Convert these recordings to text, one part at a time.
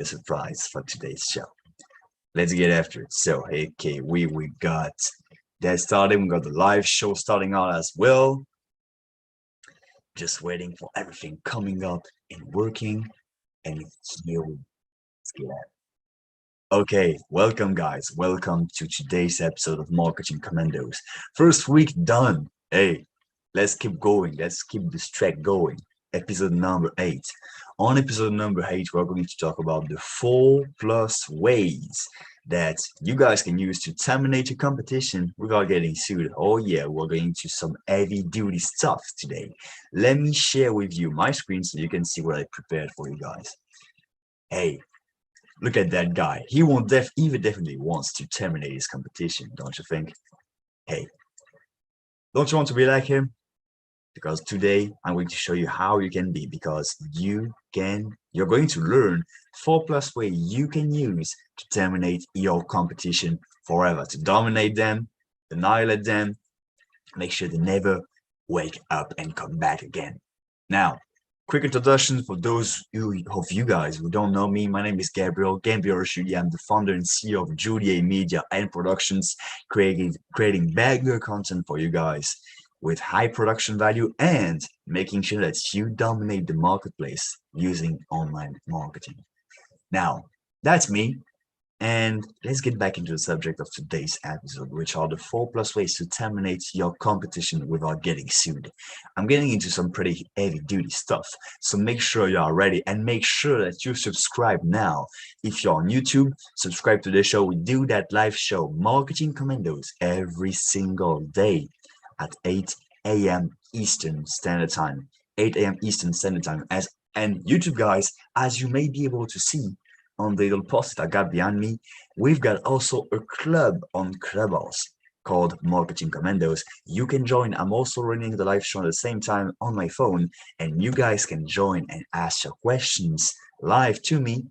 a surprise for today's show. Let's get after it. So, okay, we got that starting. We got the live show starting out as well. Just waiting for everything coming up and working. And it's here. Let's get at it. Okay, welcome guys. Welcome to today's episode of Marketing Commandos. First week done. Hey, let's keep going. Let's keep this track going. Episode number 8. On episode number 8, we're going to talk about the 4+ ways that you guys can use to terminate your competition without getting sued. Oh yeah, we're going to some heavy duty stuff today. Let me share with you my screen so you can see what I prepared for you guys. Hey, look at that guy. He definitely wants to terminate his competition, don't you think? Hey, don't you want to be like him? Because today I'm going to show you how you can be, because you're going to learn 4+ ways you can use to terminate your competition forever, to dominate them, annihilate them, make sure they never wake up and come back again. Now, quick introduction for those of you guys who don't know me. My name is Gabriel. I'm the founder and CEO of Juliet Media and Productions, creating banger content for you guys with high production value and making sure that you dominate the marketplace using online marketing. Now, that's me. And let's get back into the subject of today's episode, which are the 4+ ways to terminate your competition without getting sued. I'm getting into some pretty heavy duty stuff, so make sure you are ready and make sure that you subscribe now. If you're on YouTube, subscribe to the show. We do that live show, Marketing Commandos, every single day at 8 a.m. Eastern Standard Time. 8 a.m. Eastern Standard Time. And YouTube guys, as you may be able to see on the little post I got behind me, we've got also a club on Clubhouse called Marketing Commandos. You can join. I'm also running the live show at the same time on my phone, and you guys can join and ask your questions live to me,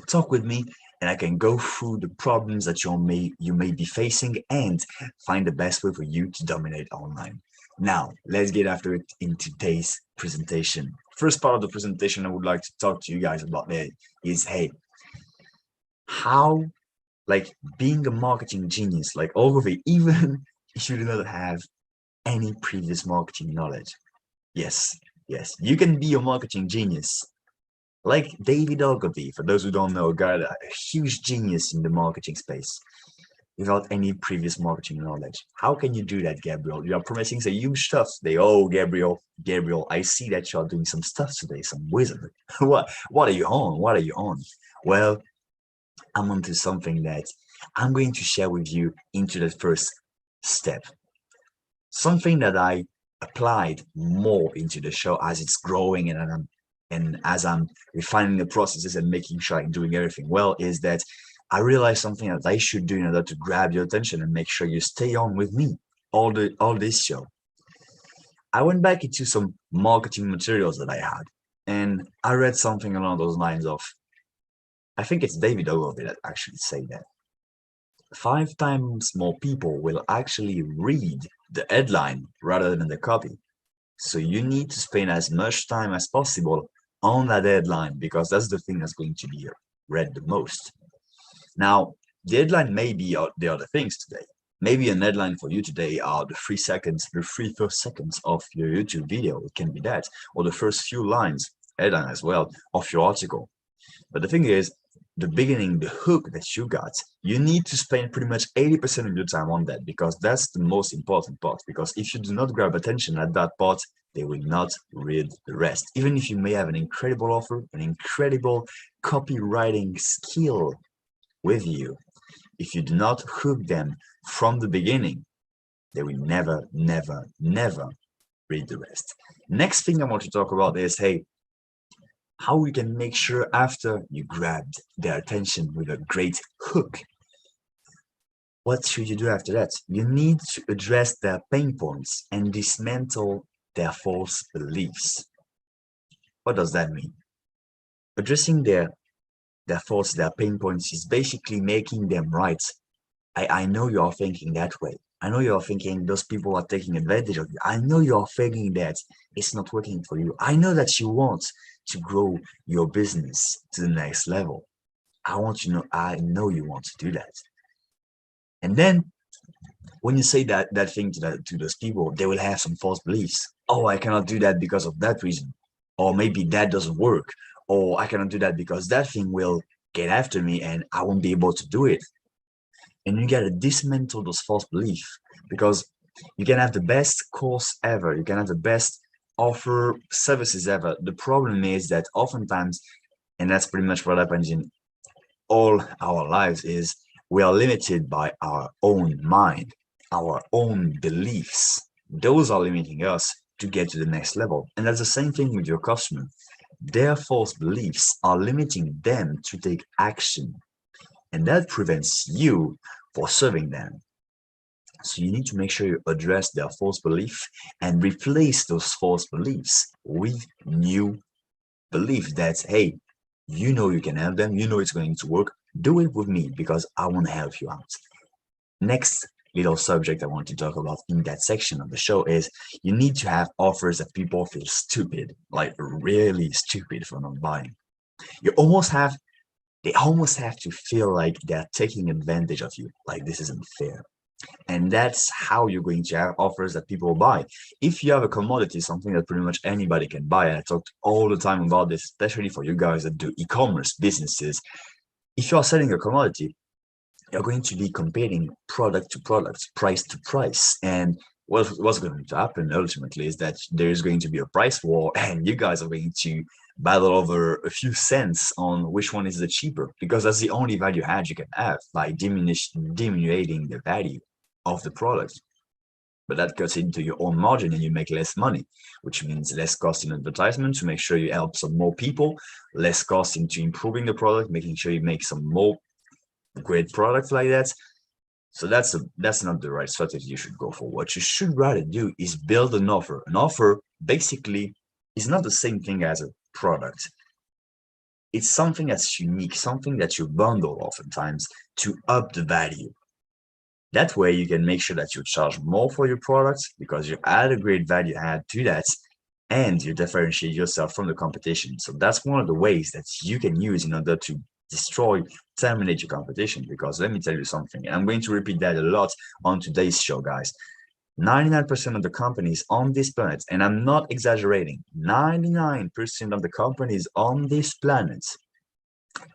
talk with me, and I can go through the problems that you may be facing and find the best way for you to dominate online. Now, let's get after it in today's presentation. First part of the presentation I would like to talk to you guys about is, hey, how, like, being a marketing genius, like all of it, even if you do not have any previous marketing knowledge. Yes, you can be a marketing genius. Like David Ogilvy, for those who don't know, a huge genius in the marketing space without any previous marketing knowledge. How can you do that, Gabriel? You are promising some huge stuff today. Oh, Gabriel, I see that you're doing some stuff today, some wizard. What are you on? Well, I'm onto something that I'm going to share with you into the first step. Something that I applied more into the show as it's growing and as I'm refining the processes and making sure I'm doing everything well, is that I realized something that I should do in order to grab your attention and make sure you stay on with me all this show. I went back into some marketing materials that I had, and I read something along those lines of, I think it's David Ogilvy that actually say that 5 times more people will actually read the headline rather than the copy. So you need to spend as much time as possible on that headline, because that's the thing that's going to be read the most. Now, the headline may be the other things today. Maybe an headline for you today are the 3 first seconds of your YouTube video. It can be that, or the first few lines, headline as well, of your article. But the thing is, the beginning, the hook that you got, you need to spend pretty much 80% of your time on that, because that's the most important part. Because if you do not grab attention at that part, they will not read the rest. Even if you may have an incredible offer, an incredible copywriting skill with you, if you do not hook them from the beginning, they will never read the rest. Next thing I want to talk about is, hey, how we can make sure after you grabbed their attention with a great hook, what should you do after that? You need to address their pain points and dismantle their false beliefs. What does that mean? Addressing their pain points is basically making them right. I know you are thinking that way. I know you're thinking those people are taking advantage of you. I know you're thinking that it's not working for you. I know that you want to grow your business to the next level. I know you want to do that. And then when you say that thing to those people, they will have some false beliefs. Oh, I cannot do that because of that reason. Or maybe that doesn't work. Or I cannot do that because that thing will get after me and I won't be able to do it. And you gotta dismantle those false beliefs, because you can have the best course ever, you can have the best offer services ever. The problem is that oftentimes, and that's pretty much what happens in all our lives, is we are limited by our own mind, our own beliefs. Those are limiting us to get to the next level. And that's the same thing with your customer. Their false beliefs are limiting them to take action, and that prevents you for serving them. So you need to make sure you address their false belief and replace those false beliefs with new belief that, hey, you know you can help them, you know it's going to work, do it with me because I want to help you out. Next little subject I want to talk about in that section of the show is you need to have offers that people feel stupid, like really stupid for not buying. You almost have They almost have to feel like they're taking advantage of you, like this isn't fair. And that's how you're going to have offers that people buy. If you have a commodity, something that pretty much anybody can buy, and I talked all the time about this, especially for you guys that do e-commerce businesses. If you're selling a commodity, you're going to be comparing product to product, price to price. And what's going to happen ultimately is that there's going to be a price war, and you guys are going to battle over a few cents on which one is the cheaper, because that's the only value add you can have by diminuting the value of the product. But that cuts into your own margin and you make less money, which means less cost in advertisement to make sure you help some more people, less cost into improving the product, making sure you make some more great products like that. So that's not the right strategy you should go for. What you should rather do is build an offer. An offer basically is not the same thing as a product. It's something that's unique, something that you bundle oftentimes to up the value. That way you can make sure that you charge more for your products because you add a great value add to that and you differentiate yourself from the competition. So that's one of the ways that you can use in order to terminate your competition. Because let me tell you something, and I'm going to repeat that a lot on today's show, guys. 99% of the companies on this planet, and I'm not exaggerating, 99% of the companies on this planet,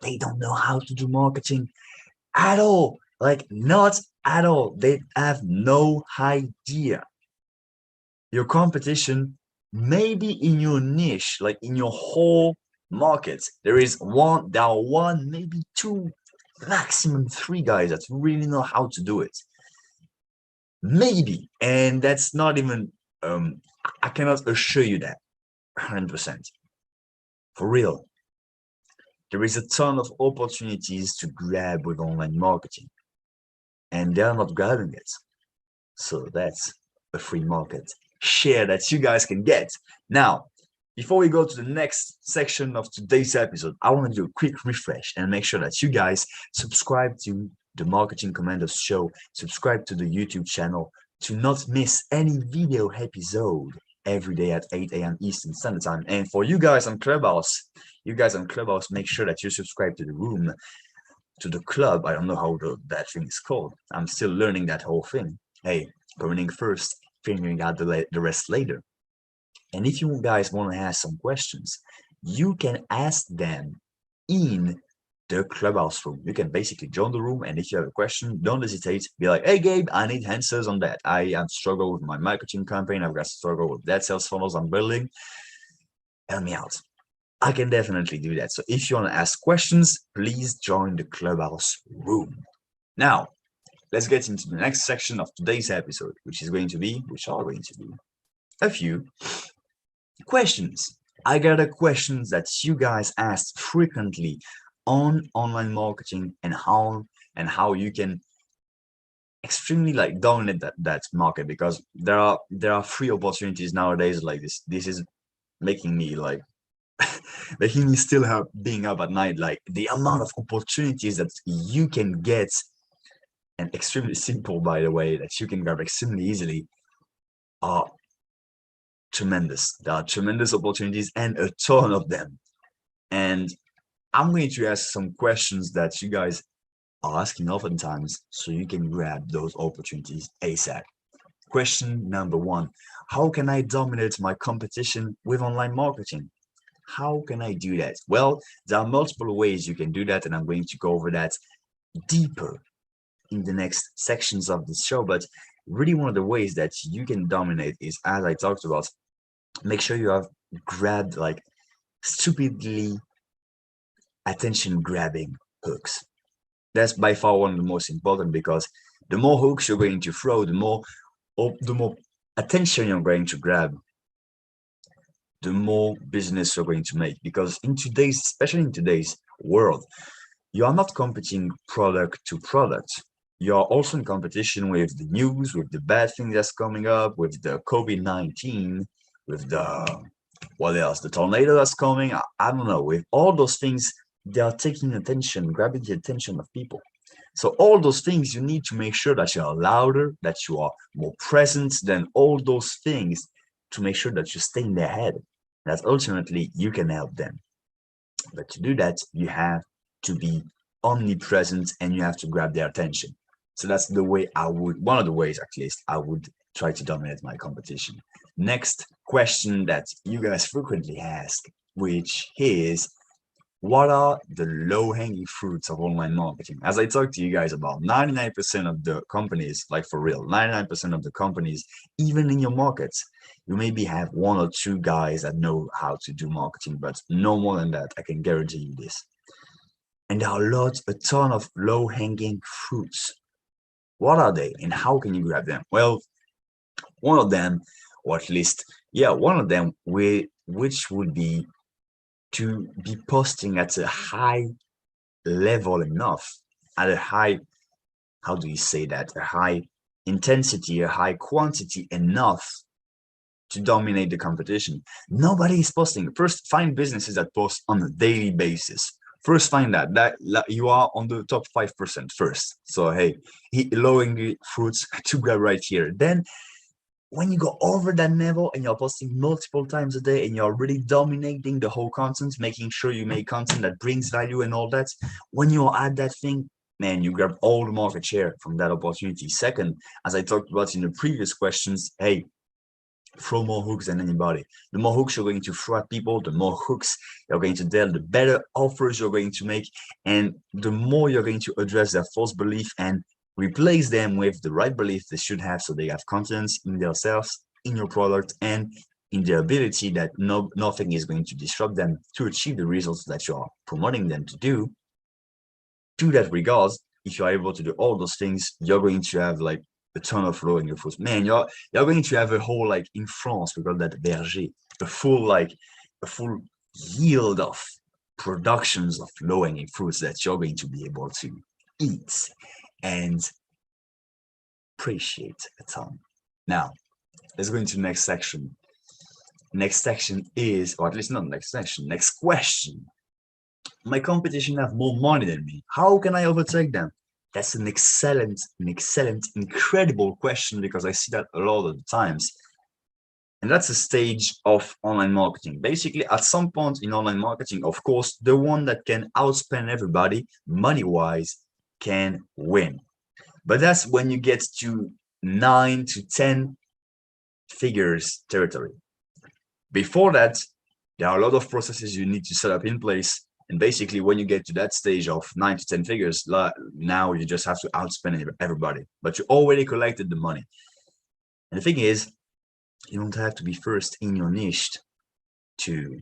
they don't know how to do marketing at all. Like, not at all. They have no idea. Your competition, maybe in your niche, like in your whole market, there are one, maybe two, maximum three guys that really know how to do it. Maybe, and that's not even, I cannot assure you that 100%. For real. There is a ton of opportunities to grab with online marketing, and they're not grabbing it. So that's a free market share that you guys can get. Now, before we go to the next section of today's episode, I want to do a quick refresh and make sure that you guys subscribe to the Marketing Commandos show, subscribe to the YouTube channel to not miss any video episode every day at 8 a.m. Eastern Standard Time. And for you guys on Clubhouse, make sure that you subscribe to the room, to the club. I don't know how that thing is called. I'm still learning that whole thing. Hey, coming first, figuring out the rest later. And if you guys want to ask some questions, you can ask them in the Clubhouse room. You can basically join the room, and if you have a question, don't hesitate. Be like, hey, Gabe, I need answers on that. I have struggled with my marketing campaign. I've got struggle with that sales funnels I'm building. Help me out. I can definitely do that. So if you want to ask questions, please join the Clubhouse room. Now, let's get into the next section of today's episode, which are going to be a few questions. I got a questions that you guys ask frequently on online marketing and how you can extremely like dominate that market, because there are free opportunities nowadays like this. This is making me like making me still being up at night, like the amount of opportunities that you can get and extremely simple, by the way, that you can grab extremely easily are tremendous. There are tremendous opportunities and a ton of them. And I'm going to ask some questions that you guys are asking oftentimes so you can grab those opportunities ASAP. Question number one, how can I dominate my competition with online marketing? How can I do that? Well, there are multiple ways you can do that, and I'm going to go over that deeper in the next sections of this show. But really, one of the ways that you can dominate is, as I talked about, make sure you have grabbed like stupidly attention grabbing hooks. That's by far one of the most important, because the more hooks you're going to throw, the more attention you're going to grab, the more business you're going to make. Because in today's, especially in today's world, you are not competing product to product. You are also in competition with the news, with the bad things that's coming up, with the COVID-19, with the, what else, the tornado that's coming. I don't know. With all those things, they are taking attention, grabbing the attention of people. So all those things, you need to make sure that you are louder, that you are more present than all those things, to make sure that you stay in their head, that ultimately you can help them. But to do that, you have to be omnipresent and you have to grab their attention. So that's the way I would, one of the ways at least, I would try to dominate my competition. Next question that you guys frequently ask, which is, what are the low-hanging fruits of online marketing? As I talked to you guys about, 99% of the companies, like for real, 99% of the companies, even in your markets, you maybe have one or two guys that know how to do marketing, but no more than that. I can guarantee you this. And there are a ton of low-hanging fruits. What are they and how can you grab them? Well, one of them, or at least, yeah, one of them, which would be to be posting at a high level enough, at a high, how do you say that, a high intensity, a high quantity enough to dominate the competition. Nobody is posting. First, find businesses that post on a daily basis. First, find that you are on the top 5% first. So hey, low-hanging fruits to grab right here. Then when you go over that level and you're posting multiple times a day and you're really dominating the whole content, making sure you make content that brings value and all that, when you're at that thing, man, you grab all the market share from that opportunity. Second, as I talked about in the previous questions, hey, throw more hooks than anybody. The more hooks you're going to throw at people, the more hooks you're going to tell, the better offers you're going to make, and the more you're going to address their false belief and replace them with the right belief they should have, so they have confidence in themselves, in your product, and in their ability that nothing is going to disrupt them to achieve the results that you're promoting them to do. To that regards, if you're able to do all those things, you're going to have like a ton of flow in your fruits. Man, you're going to have a whole, like in France, we call that berger, a full yield of productions of low-hanging fruits that you're going to be able to eat and appreciate a ton. Now, let's go into the next section. Next section is, or at least not next section, next question. My competition have more money than me. How can I overtake them? That's an excellent, incredible question, because I see that a lot of the times. And that's a stage of online marketing. Basically, at some point in online marketing, of course, the one that can outspend everybody money-wise can win. But that's when you get to 9 to 10 figures territory. Before that, there are a lot of processes you need to set up in place. And basically, when you get to that stage of 9 to 10 figures, now you just have to outspend everybody. But you already collected the money. And the thing is, you don't have to be first in your niche to,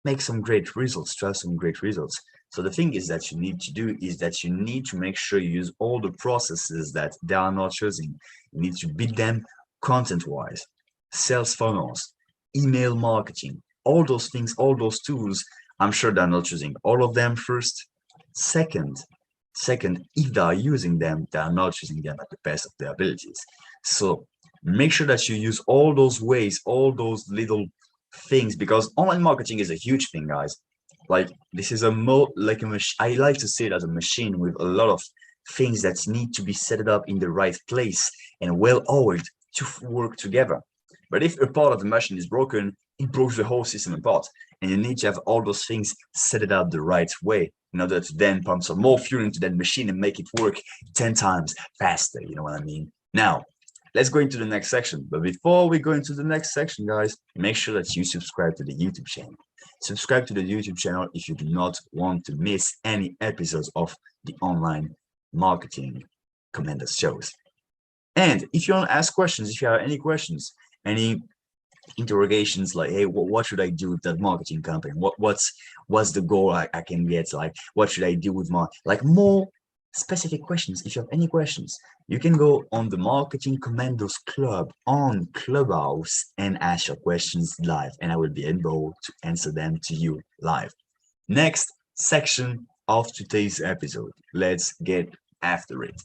make some great results, to have some great results. So the thing is that you need to do is that you need to make sure you use all the processes that they are not using. You need to build them content-wise, sales funnels, email marketing, all those things, all those tools. I'm sure they're not using all of them first. Second, if they are using them, they are not using them at the best of their abilities. So make sure that you use all those ways, all those little things, because online marketing is a huge thing, guys. Like, this is I like to say it as a machine with a lot of things that need to be set up in the right place and well oiled to work together. But if a part of the machine is broken, it breaks the whole system apart. And you need to have all those things set it up the right way in order to then pump some more fuel into that machine and make it work 10 times faster. You know what I mean? Now, let's go into the next section. But before we go into the next section, guys, make sure that you subscribe to the YouTube channel. Subscribe to the YouTube channel if you do not want to miss any episodes of the online marketing Commandos shows. And if you want to ask questions, if you have any questions, any interrogations like, hey, what should I do with that marketing company? What's the goal I can get? Like, what should I do with my, like, more specific questions? If you have any questions, you can go on the Marketing Commandos Club on Clubhouse and ask your questions live, and I will be able to answer them to you live. Next section of today's episode. Let's get after it.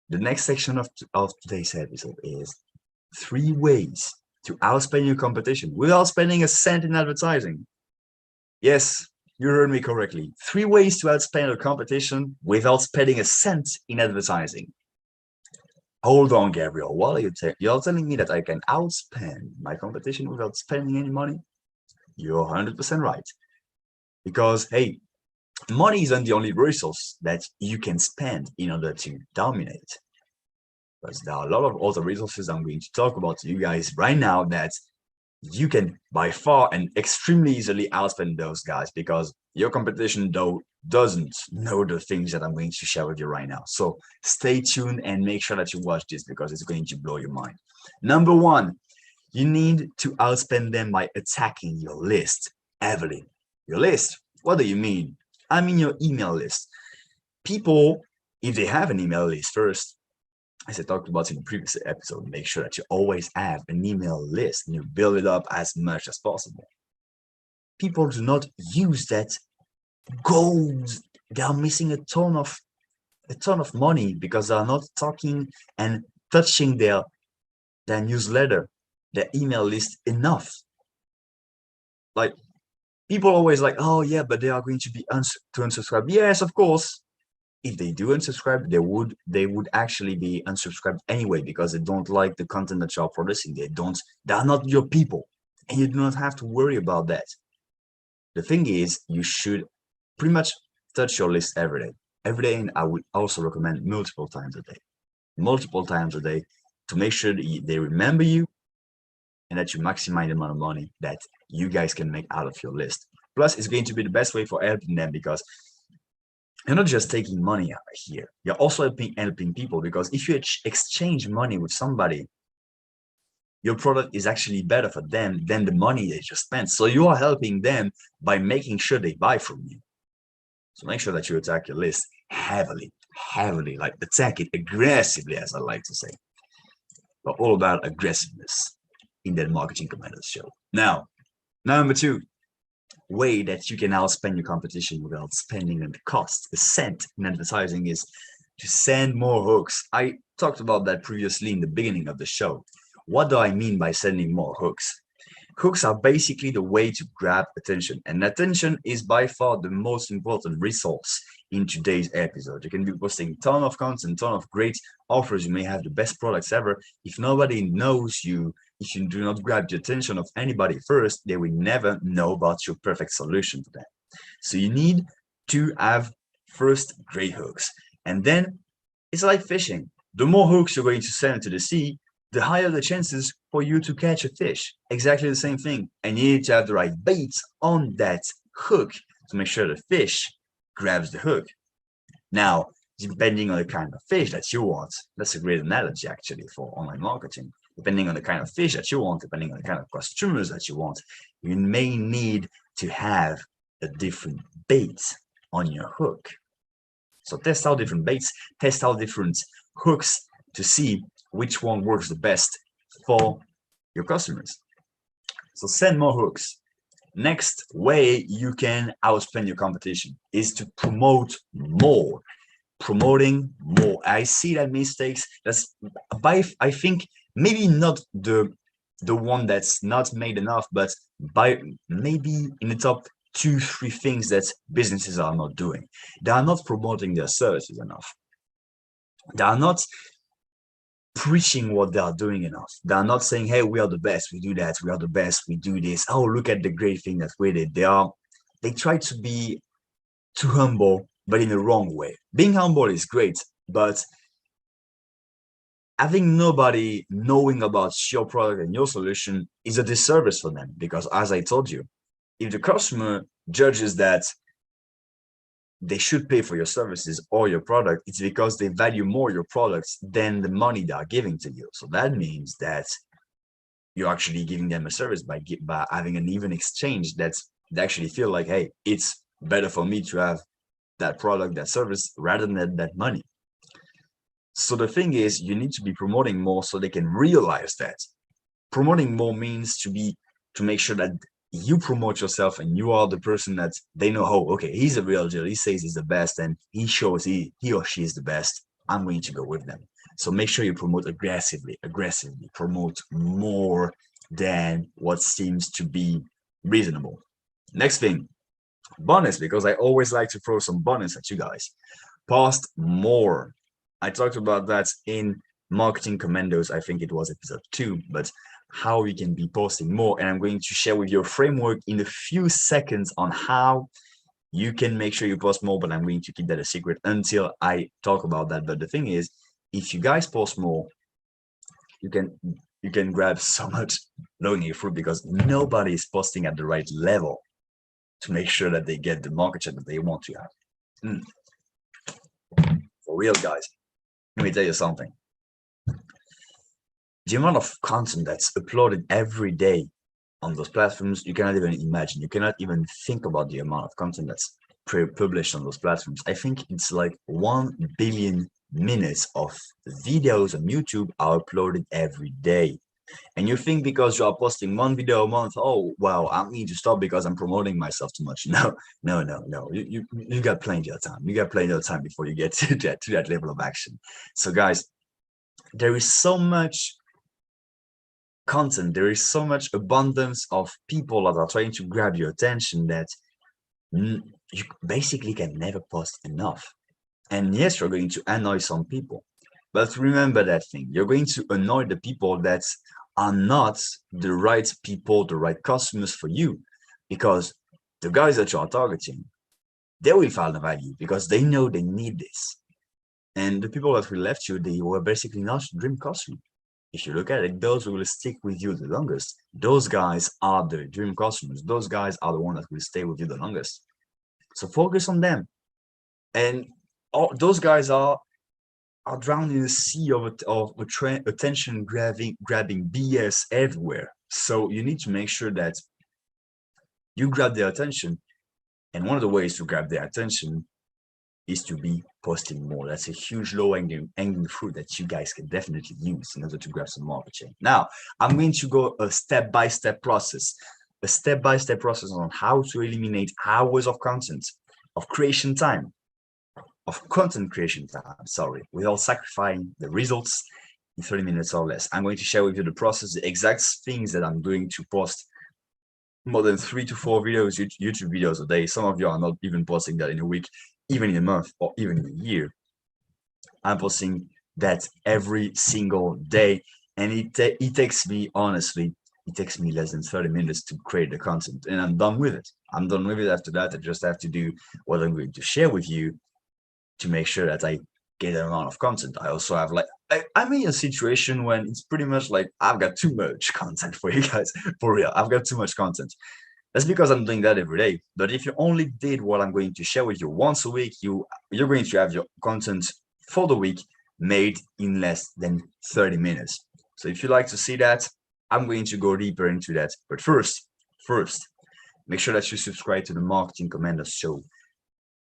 The next section of today's episode is 3 ways to outspend your competition without spending a cent in advertising. Yes, you heard me correctly. 3 ways to outspend your competition without spending a cent in advertising. Hold on, Gabriel. What are you you're telling me that I can outspend my competition without spending any money? You're 100% right. Because, hey, money isn't the only resource that you can spend in order to dominate. Because there are a lot of other resources I'm going to talk about to you guys right now that you can by far and extremely easily outspend those guys, because your competition though doesn't know the things that I'm going to share with you right now. So stay tuned and make sure that you watch this, because it's going to blow your mind. Number 1, you need to outspend them by attacking your list heavily. Your list, what do you mean? I mean your email list. People, if they have an email list first, as I talked about in the previous episode, make sure that you always have an email list and you build it up as much as possible. People do not use that goals. They are missing a ton of money because they are not talking and touching their newsletter, their email list enough. Like, people always like, oh yeah, but they are going to be to unsubscribe. Yes, of course. If they do unsubscribe, they would actually be unsubscribed anyway, because they don't like the content that you're producing. They are not your people, and you do not have to worry about that. The thing is, you should pretty much touch your list every day, and I would also recommend multiple times a day to make sure that they remember you and that you maximize the amount of money that you guys can make out of your list. Plus, it's going to be the best way for helping them, because you're not just taking money out here. You're also helping people, because if you exchange money with somebody, your product is actually better for them than the money they just spent. So you are helping them by making sure they buy from you. So make sure that you attack your list heavily, like attack it aggressively, as I like to say. We're all about aggressiveness in that Marketing Commandos show. Now, number 2. Way that you can outspend your competition without spending the cost, a cent in advertising, is to send more hooks. I talked about that previously in the beginning of the show. What do I mean by sending more hooks? Hooks are basically the way to grab attention, and attention is by far the most important resource in today's episode. You can be posting a ton of content, ton of great offers, you may have the best products ever. If nobody knows you, if you do not grab the attention of anybody first, they will never know about your perfect solution for them. So you need to have first great hooks, and then it's like fishing. The more hooks you're going to send to the sea, the higher the chances for you to catch a fish. Exactly the same thing. And you need to have the right bait on that hook to make sure the fish grabs the hook. Now, depending on the kind of fish that you want, that's a great analogy actually for online marketing. Depending on the kind of fish that you want, depending on the kind of customers that you want, you may need to have a different bait on your hook. So test out different baits, test out different hooks to see which one works the best for your customers. So send more hooks. Next way you can outspend your competition is to promote more. Promoting more. I see that mistakes. That's by, I think, maybe not the one that's not made enough, but by maybe in the top two, three things that businesses are not doing. They are not promoting their services enough. They are not preaching what they are doing enough. They are not saying, hey, we are the best, we do that, we are the best, we do this. Oh, look at the great thing that we did. They try to be too humble, but in the wrong way. Being humble is great, but having nobody knowing about your product and your solution is a disservice for them, because as I told you, if the customer judges that they should pay for your services or your product, it's because they value more your products than the money they are giving to you. So that means that you're actually giving them a service by having an even exchange. They actually feel like, hey, it's better for me to have that product, that service, rather than that money. So the thing is, you need to be promoting more so they can realize that. Promoting more means to make sure that you promote yourself and you are the person that they know, oh, okay, he's a real deal. He says he's the best and he shows he or she is the best. I'm going to go with them. So make sure you promote aggressively, promote more than what seems to be reasonable. Next thing, bonus, because I always like to throw some bonus at you guys. Post more. I talked about that in Marketing Commandos. I think it was episode 2, but how you can be posting more. And I'm going to share with you a framework in a few seconds on how you can make sure you post more, but I'm going to keep that a secret until I talk about that. But the thing is, if you guys post more, you can grab so much low-hanging fruit, because nobody is posting at the right level to make sure that they get the market share that they want to have. For real, guys, let me tell you something. The amount of content that's uploaded every day on those platforms, you cannot even imagine. You cannot even think about the amount of content that's published on those platforms. I think it's like 1 billion minutes of videos on YouTube are uploaded every day. And you think because you are posting 1 video a month, oh, well, I need to stop because I'm promoting myself too much. No. You got plenty of time. You got plenty of time before you get to that level of action. So guys, there is so much content, there is so much abundance of people that are trying to grab your attention that you basically can never post enough. And yes, you're going to annoy some people, but remember that thing. You're going to annoy the people that are not the right people, the right customers for you, because the guys that you are targeting, they will find the value because they know they need this. And the people that will left you, they were basically not dream customer. If you look at it, those who will stick with you the longest, those guys are the dream customers. Those guys are the ones that will stay with you the longest. So focus on them. And those guys are drowned in a sea of attention grabbing BS everywhere. So you need to make sure that you grab their attention. And one of the ways to grab their attention is to be posting more. That's a huge low-hanging fruit that you guys can definitely use in order to grab some market share. Now, I'm going to go a step-by-step process on how to eliminate hours of content, of creation time, of content creation time, without sacrificing the results in 30 minutes or less. I'm going to share with you the process, the exact things that I'm doing to post more than 3 to 4 videos, YouTube videos a day. Some of you are not even posting that in a week, even in a month, or even in a year. I'm posting that every single day, and it takes me, honestly, it takes me less than 30 minutes to create the content, and I'm done with it. I'm done with it. After that, I just have to do what I'm going to share with you to make sure that I get an amount of content. I also have I'm in a situation when it's pretty much like I've got too much content for you guys. For real, I've got too much content. That's because I'm doing that every day. But if you only did what I'm going to share with you once a week, you're going to have your content for the week made in less than 30 minutes. So if you like to see that, I'm going to go deeper into that. But first, make sure that you subscribe to the Marketing Commandos show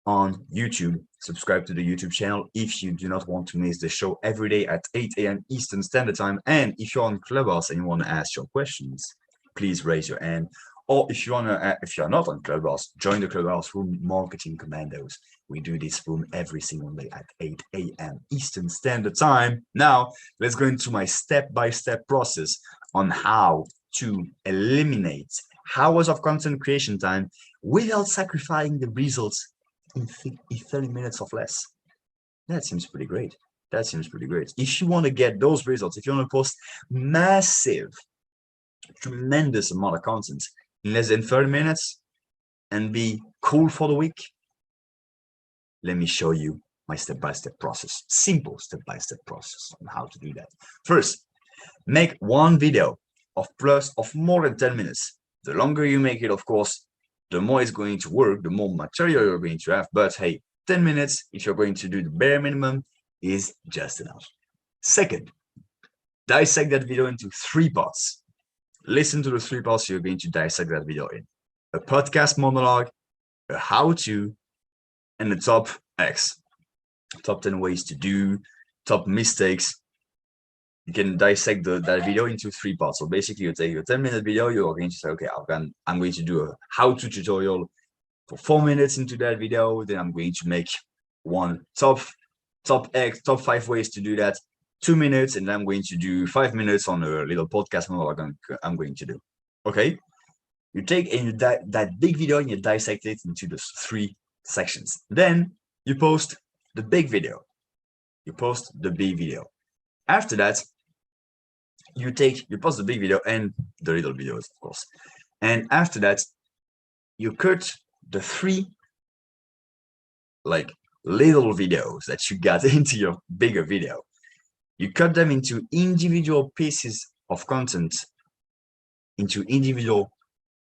on YouTube. Subscribe to the YouTube channel if you do not want to miss the show every day at 8 a.m. Eastern Standard Time. And if you're on Clubhouse and you want to ask your questions, please raise your hand. Or if you're not on Clubhouse, join the Clubhouse room, Marketing Commandos. We do this room every single day at 8 a.m. Eastern Standard Time. Now, let's go into my step-by-step process on how to eliminate hours of content creation time without sacrificing the results in 30 minutes or less. That seems pretty great. That seems pretty great. If you want to get those results, if you want to post massive, tremendous amount of content in less than 30 minutes and be cool for the week, let me show you my step-by-step process, simple step-by-step process on how to do that. First, make one video of more than 10 minutes. The longer you make it, of course, the more it's going to work, the more material you're going to have. But hey, 10 minutes, if you're going to do the bare minimum, is just enough. Second, dissect that video into 3 parts. Listen to the 3 parts you're going to dissect that video in. A podcast monologue, a how-to, and the top X. Top 10 ways to do, top mistakes. You can dissect that video into 3 parts. So basically, you take a 10-minute video, you're going to say, okay, I'm going to do a how-to tutorial for 4 minutes into that video. Then I'm going to make one top 5 ways to do that, 2 minutes, and then I'm going to do 5 minutes on a little podcast monologue I'm going to do. Okay? You take that big video and you dissect it into the 3 sections. Then you post the big video. You post the big video. After that, you post the big video and the little videos, of course. And after that, you cut the 3 little videos that you got into your bigger video. You cut them into individual pieces of content, into individual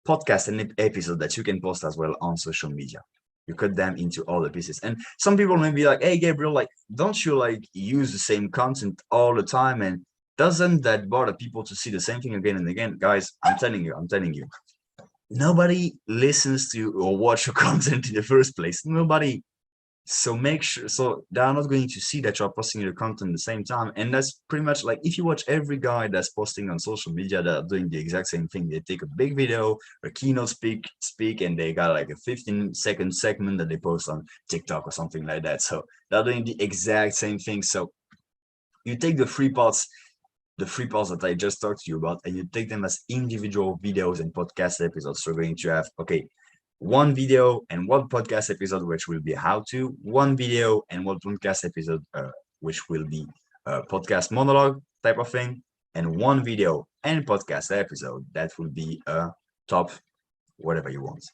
podcast and episode that you can post as well on social media. You cut them into all the pieces. And some people may be like, hey, Gabriel, don't you use the same content all the time? And doesn't that bother people to see the same thing again and again? Guys, I'm telling you, nobody listens to or watch your content in the first place. Nobody. So make sure, so they're not going to see that you're posting your content at the same time. And that's pretty much like, if you watch every guy that's posting on social media, they're doing the exact same thing. They take a big video, a keynote speak, and they got like a 15-second segment that they post on TikTok or something like that. So they're doing the exact same thing. So you take the 3 parts that I just talked to you about, and you take them as individual videos and podcast episodes. So we're going to have, okay, 1 video and 1 podcast episode, which will be how-to, 1 video and 1 podcast episode, which will be a podcast monologue type of thing, and 1 video and podcast episode that will be a top whatever you want.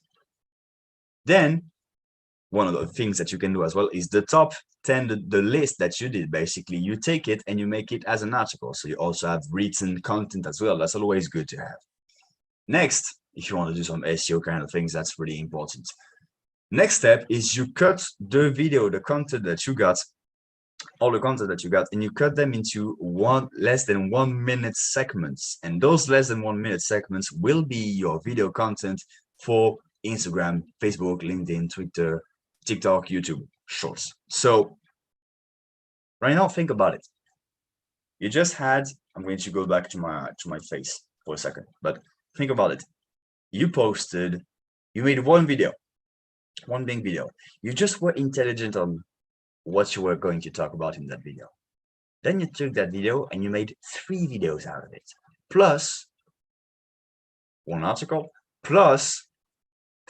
Then one of the things that you can do as well is the top 10, the list that you did. Basically, you take it and you make it as an article. So you also have written content as well. That's always good to have. Next, if you want to do some SEO kind of things, that's really important. Next step is you cut the video, the content that you got, all the content that you got, and you cut them into less than 1 minute segments. And those less than 1 minute segments will be your video content for Instagram, Facebook, LinkedIn, Twitter, TikTok, YouTube, Shorts. So right now, think about it. You just had, I'm going to go back to my face for a second, but think about it. You made 1 video, 1 big video. You just were intelligent on what you were going to talk about in that video. Then you took that video and you made 3 videos out of it, plus 1 article, plus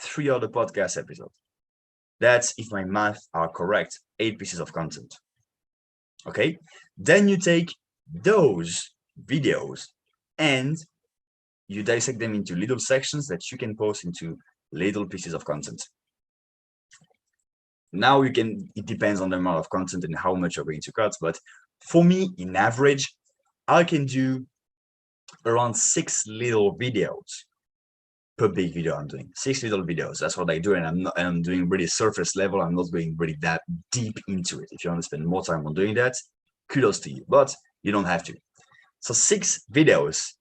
3 other podcast episodes. That's, if my math are correct, 8 pieces of content. Okay? Then you take those videos and you dissect them into little sections that you can post into little pieces of content. Now it depends on the amount of content and how much you're going to cut. But for me, in average, I can do around 6 little videos per big video I'm doing. 6 little videos. That's what I do. And I'm doing really surface level. I'm not going really that deep into it. If you want to spend more time on doing that, kudos to you, but you don't have to. So 6 videos.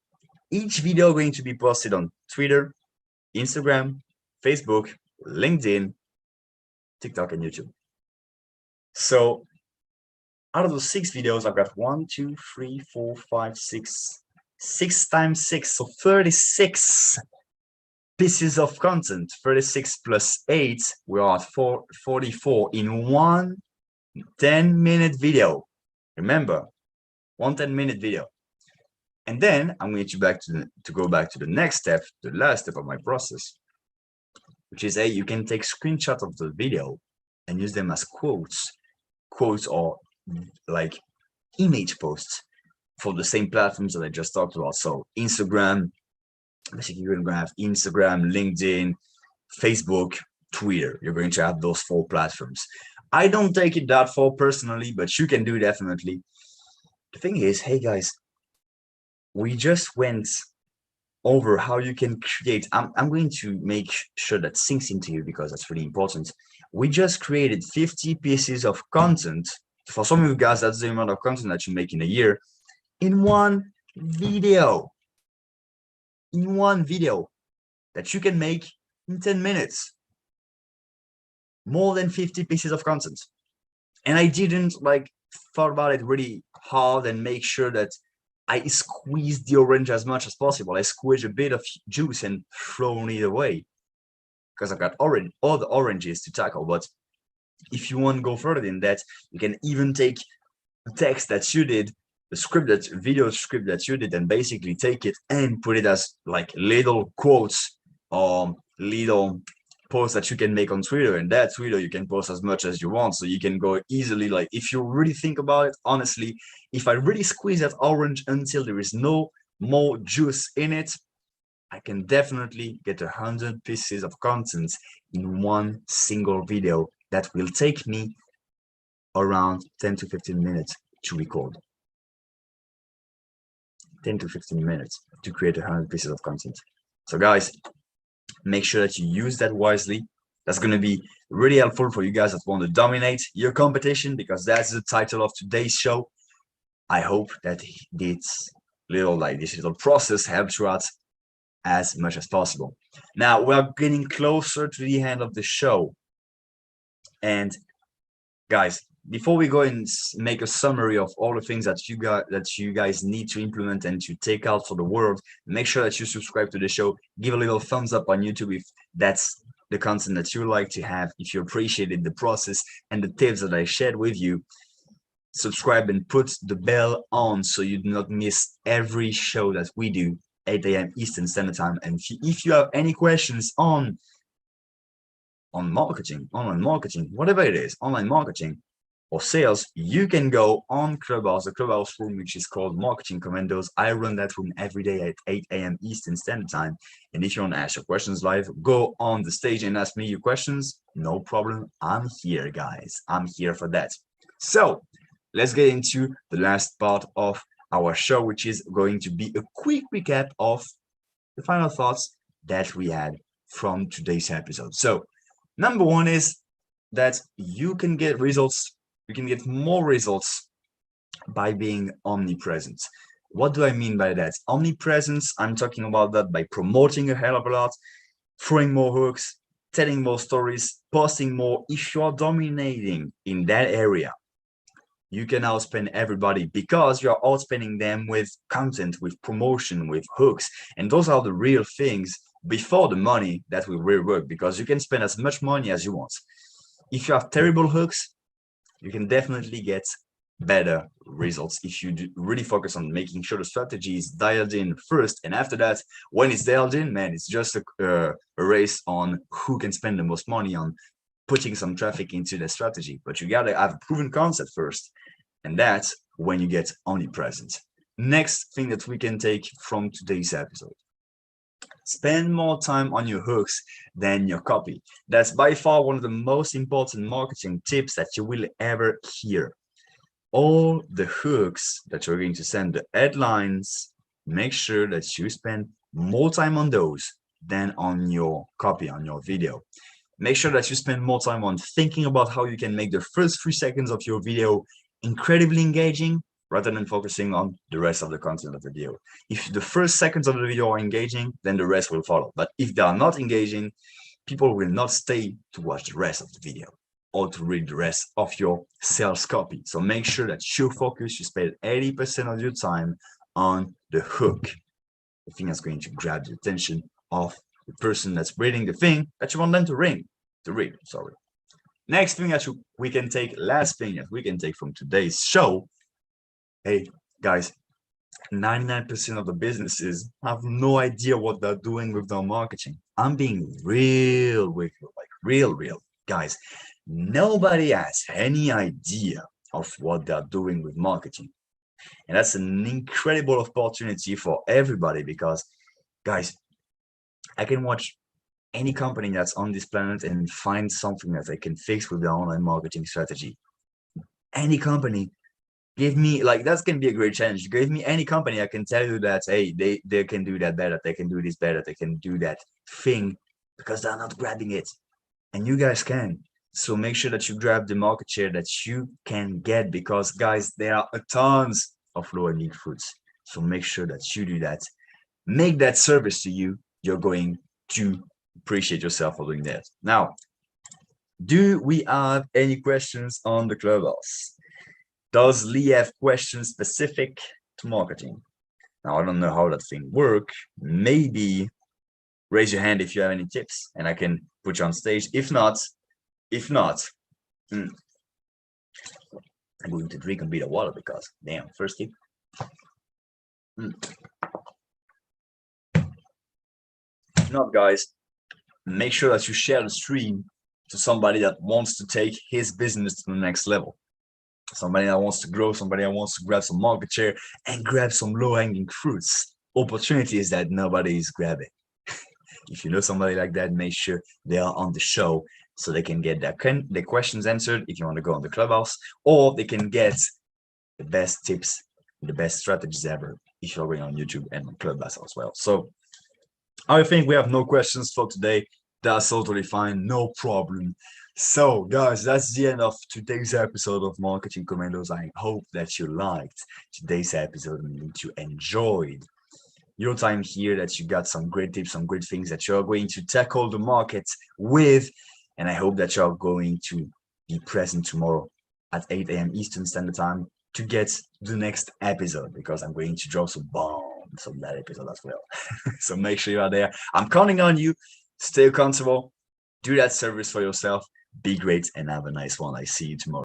Each video going to be posted on Twitter, Instagram, Facebook, LinkedIn, TikTok, and YouTube. So out of those 6 videos, I've got 1, 2, 3, 4, 5, 6, 6 times 6, so 36 pieces of content. 36 plus 8, we are at 44 in 1 10-minute video. Remember, 1 10-minute video. And then I'm going to go back to the next step, the last step of my process. which is, hey, you can take screenshots of the video and use them as quotes or like image posts for the same platforms that I just talked about. So Instagram, basically you're going to have Instagram, LinkedIn, Facebook, Twitter. You're going to have those 4 platforms. I don't take it that far personally, but you can do definitely. The thing is, hey guys, we just went over how you can create. I'm going to make sure that sinks into you because that's really important. We just created 50 pieces of content. For some of you guys, that's the amount of content that you make in a year in one video. In one video that you can make in 10 minutes. More than 50 pieces of content. And I didn't like thought about it really hard and make sure that I squeezed the orange as much as possible. I squeezed a bit of juice and thrown it away because I've got already all the oranges to tackle. But if you want to go further than that, you can even take the text that you did, the script, that video script that you did, and basically take it and put it as like little quotes or little posts that you can make on Twitter. And that Twitter, you can post as much as you want. So you can go easily, like if you really think about it, honestly, if I really squeeze that orange until there is no more juice in it, I can definitely get 100 pieces of content in one single video that will take me around 10 to 15 minutes to record. 10 to 15 minutes to create 100 pieces of content. So guys, make sure that you use that wisely. That's going to be really helpful for you guys that want to dominate your competition, because that's the title of today's show. I hope that this little process helps you out as much as possible. Now we're getting closer to the end of the show. And guys, before we go and make a summary of all the things that you guys need to implement and to take out for the world, make sure that you subscribe to the show. Give a little thumbs up on YouTube if that's the content that you like to have, if you appreciated the process and the tips that I shared with you. Subscribe and put the bell on so you do not miss every show that we do, 8 a.m. Eastern Standard Time. And if you have any questions on marketing, online marketing, whatever it is, online marketing or sales, you can go on Clubhouse, the Clubhouse room, which is called Marketing Commandos. I run that room every day at 8 a.m. Eastern Standard Time. And if you want to ask your questions live, go on the stage and ask me your questions. No problem. I'm here, guys. I'm here for that. So let's get into the last part of our show, which is going to be a quick recap of the final thoughts that we had from today's episode. So number one is that you can get results. You can get more results by being omnipresent. What do I mean by that? Omnipresence, I'm talking about that by promoting a hell of a lot, throwing more hooks, telling more stories, posting more. If you are dominating in that area, you can outspend everybody because you're outspending them with content, with promotion, with hooks. And those are the real things before the money that will really work, because you can spend as much money as you want. If you have terrible hooks, you can definitely get better results if you really focus on making sure the strategy is dialed in first. And after that, when it's dialed in, man, it's just a race on who can spend the most money on putting some traffic into the strategy. But you gotta have a proven concept first, and that's when you get omnipresent. Next thing that we can take from today's episode: spend more time on your hooks than your copy. That's by far one of the most important marketing tips that you will ever hear. All the hooks that you're going to send, the headlines, make sure that you spend more time on those than on your copy, on your video. Make sure that you spend more time on thinking about how you can make the first 3 seconds of your video incredibly engaging, rather than focusing on the rest of the content of the video. If the first seconds of the video are engaging, then the rest will follow. But if they are not engaging, people will not stay to watch the rest of the video or to read the rest of your sales copy. So make sure that you focus, you spend 80% of your time on the hook, the thing that's going to grab the attention of the person that's reading the thing that you want them to read. Next thing that we can take, last thing that we can take from today's show. Hey guys, 99% of the businesses have no idea what they're doing with their marketing. I'm being real with you, like real, guys. Nobody has any idea of what they're doing with marketing. And that's an incredible opportunity for everybody because, guys, I can watch any company that's on this planet and find something that they can fix with their online marketing strategy. Any company, give me, like, that's gonna be a great challenge. Give me any company, I can tell you that, hey, they can do that better, they can do this better, they can do that thing, because they're not grabbing it, and you guys can. So make sure that you grab the market share that you can get, because, guys, there are tons of low-hanging fruits. So make sure that you do that. Make that service to you. You're going to appreciate yourself for doing that. Now, do we have any questions on the clubhouse? Does Lee have questions specific to marketing? Now, I don't know how that thing works. Maybe raise your hand if you have any tips and I can put you on stage. If not, I'm going to drink a bit of water because, damn, thirsty. If not, guys, make sure that you share the stream to somebody that wants to take his business to the next level. Somebody that wants to grow, somebody that wants to grab some market share and grab some low-hanging fruits, opportunities that nobody is grabbing. If you know somebody like that, make sure they are on the show so they can get their questions answered if you want to go on the clubhouse, or they can get the best tips, the best strategies ever if you're going on YouTube and on clubhouse as well. So I think we have no questions for today. That's totally fine, no problem. So, guys, that's the end of today's episode of Marketing Commandos. I hope that you liked today's episode and that you enjoyed your time here, that you got some great tips, some great things that you're going to tackle the market with. And I hope that you're going to be present tomorrow at 8 a.m. Eastern Standard Time to get the next episode, because I'm going to drop some bombs on that episode as well. So make sure you are there. I'm counting on you. Stay comfortable. Do that service for yourself. Be great and have a nice one. I see you tomorrow.